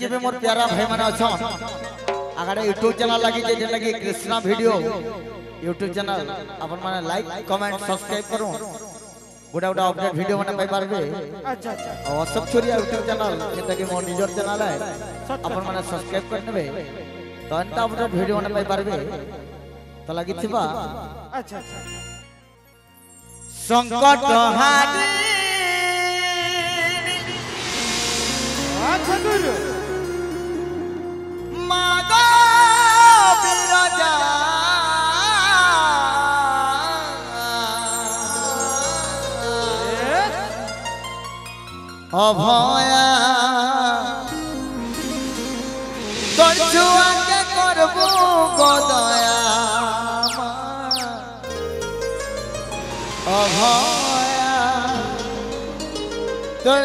जी में मोर प्यारा भाई मन अछन आगरे YouTube चैनल लगी जे जेना कि कृष्णा वीडियो YouTube चैनल अपन माने लाइक कमेंट सब्सक्राइब करू गोटा गोटा अपडेट वीडियो माने पाई पारबे। अच्छा अच्छा और अशोक छोरिया YouTube चैनल जेटा कि मोर निजर चैनल है अपन माने सब्सक्राइब कर नेबे तो अंत अपडेट वीडियो माने पाई पारबे तो लगी थिबा। अच्छा अच्छा संकट हारी अच्छा गुरु मागा बिराजा अभया तोर के करबो गदया अभया तोर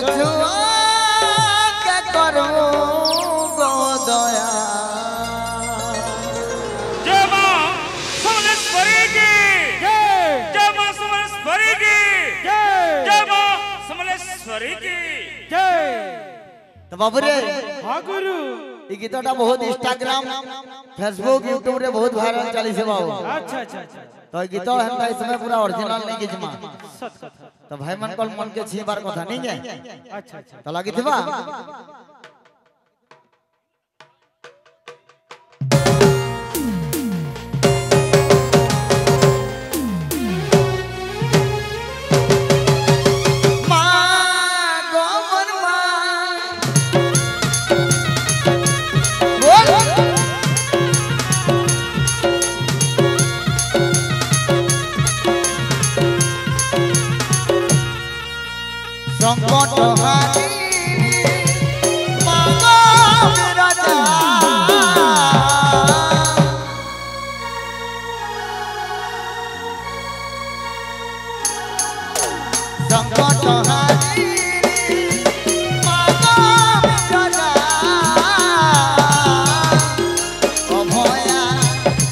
के करबो गदया। जय मां समलेश्वरी की जय, जय मां समलेश्वरी की जय, जय मां समलेश्वरी की जय। तो बाबू रे हां गुरु ई गीतटा बहुत इंस्टाग्राम फेसबुक यूट्यूब रे बहुत वायरल चली से बाबू। अच्छा अच्छा अच्छा तो गीत है इसमें पूरा ओरिजिनल नहीं किछमा सत कथा तो भाई मन कल मन के छी बार कथा नहीं है। अच्छा अच्छा तो लगी थिबा संकट हारी मागा बिराजा संकट हारी मागा बिराजा अभया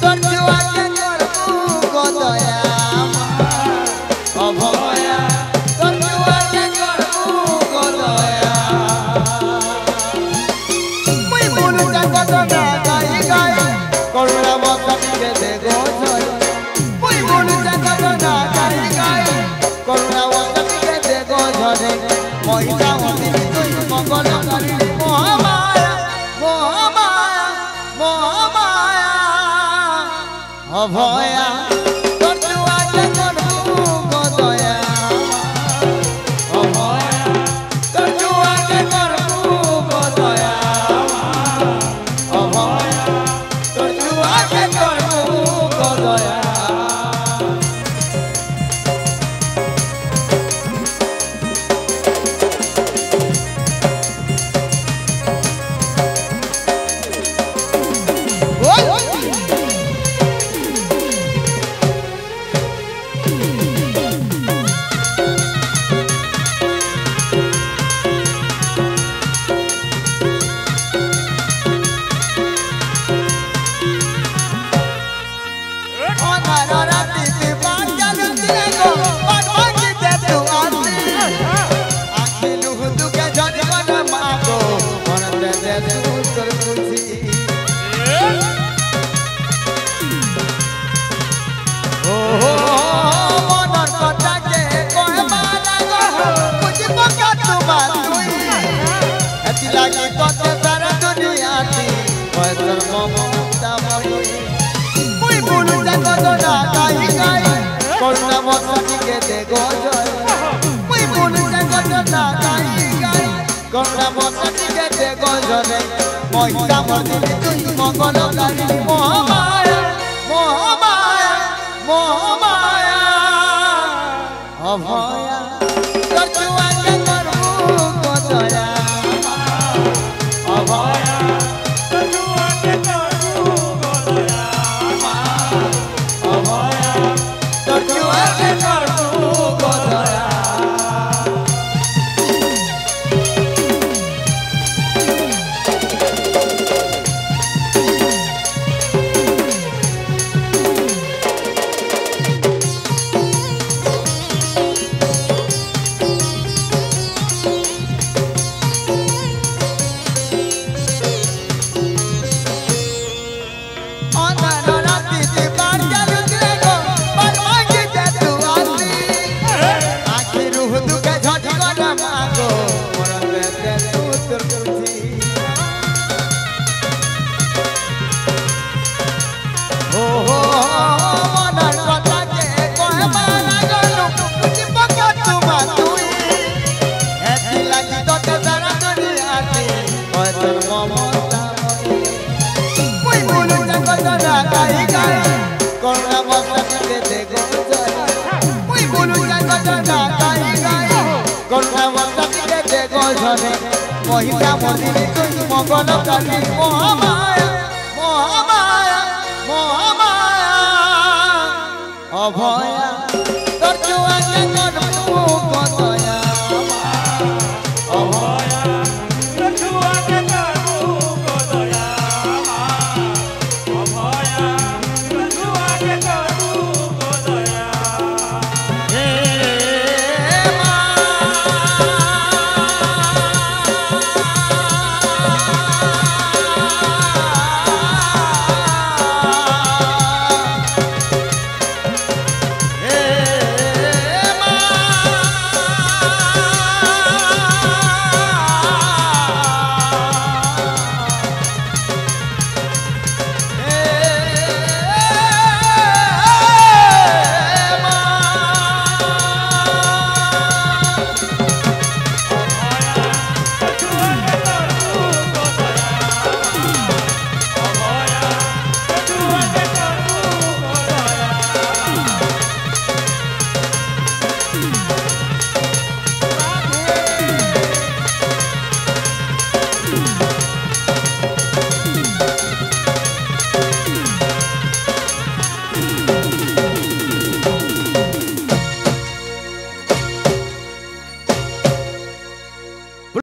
तोर जुआ के करबो गदया अभया करुणा बसन के देखो कोई बोल जगत ना गाई गाई करुणा बसन के देखो झरे महिला मती तुई मंगल करी मोहमाया मोहमाया मोहमाया अभया तोर के करबो गदया अभया तोर के करबो गदया अभया के करबो गदया। करुणा बसन के देखो मुई बोल जगत ना गाई गाई करुणा बसन के देखो झरे महिला मती तुई मंगल करी मोहमाया मोहमाया मोहमाया अभया तोर जुआ के करबो गदया अभया तोर जुआ के करबो गदया अभया तोर जुआ के करबो गदया। महिला मंदिर तुई मंगल काली महामाया महामाया महामाया अभया